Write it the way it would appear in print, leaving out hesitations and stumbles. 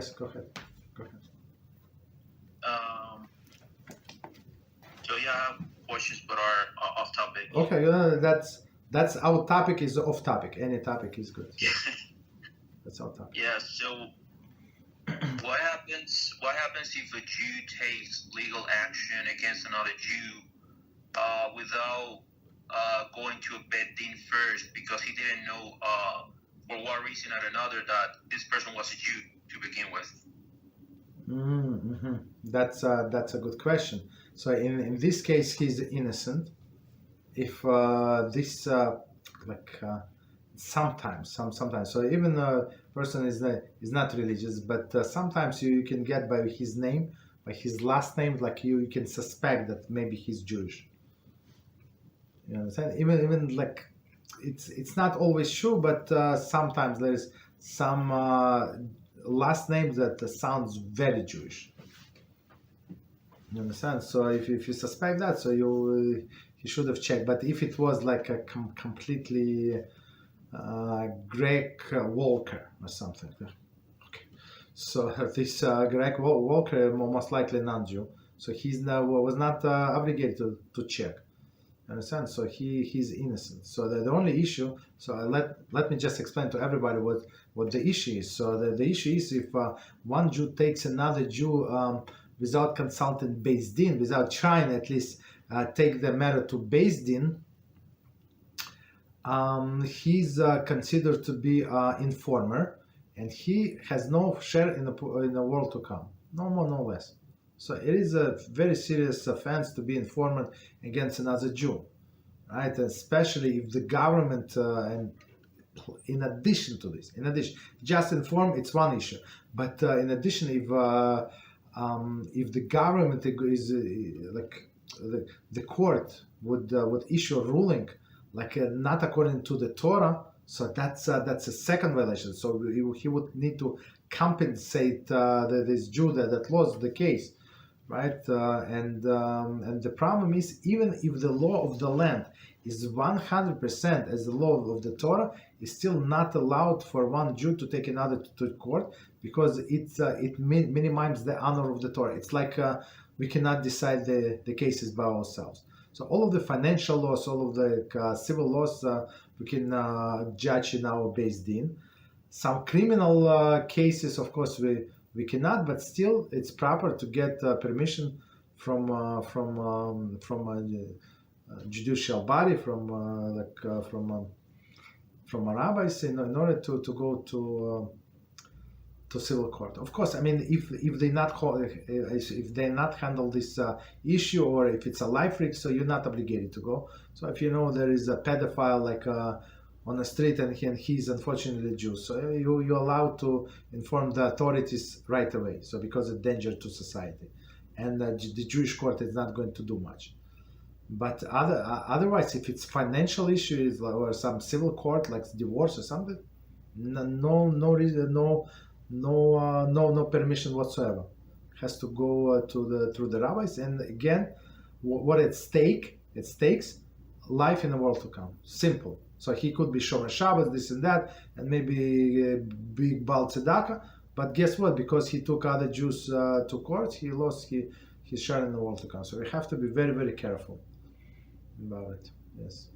Yes, go ahead. So yeah, I have questions but are off topic. Okay, that's our topic is off topic. Any topic is good. Yeah. That's our topic. Yeah. So what happens if a Jew takes legal action against another Jew without going to a Beit Din first because he didn't know for one reason or another that this person was a Jew to begin with? Mm-hmm. That's a good question. So in this case, he's innocent. If this sometimes. So even a person is not religious, but sometimes you can get by his name, by his last name, like you can suspect that maybe he's Jewish. You understand? Even like it's not always true, but sometimes there's some last name that sounds very Jewish. You understand? So if you suspect that, so you should have checked. But if it was like a completely Greg Walker or something, okay. So this Greg Walker most likely non-Jew, so was not obligated to check. Understand? So he's innocent. So the only issue. So let me just explain to everybody what the issue is. So the issue is if one Jew takes another Jew without consulting Beis Din, without trying at least take the matter to Beis Din, he's considered to be informer, and he has no share in the world to come. No more, no less. So it is a very serious offense to be informed against another Jew, right? Especially if the government, and in addition to this, just inform, it's one issue. But in addition, if the government is the court would issue a ruling like not according to the Torah, so that's a second violation. So he would need to compensate this Jew that lost the case. Right, and the problem is, even if the law of the land is 100% as the law of the Torah, is still not allowed for one Jew to take another to court because it minimizes the honor of the Torah. It's like we cannot decide the cases by ourselves. So all of the financial laws, all of the civil laws, we can judge in our Beis Din. Some criminal cases, of course, we cannot, but still, it's proper to get permission from a judicial body, from a rabbis in order to go to civil court. Of course, I mean, if they not handle this issue, or if it's a life risk, so you're not obligated to go. So if you know there is a pedophile like on the street and he's unfortunately Jew, so you're allowed to inform the authorities right away. So because of danger to society, and the Jewish court is not going to do much. But otherwise, if it's financial issues or some civil court like divorce or something, no reason, no permission whatsoever. Has to go through the rabbis. And again, what it stakes life in the world to come. Simple. So he could be Shomer Shabbos, this and that, and maybe big Baal Tzedakah. But guess what? Because he took other Jews to court, he lost his share in the world to come. So we have to be very, very careful about it. Yes.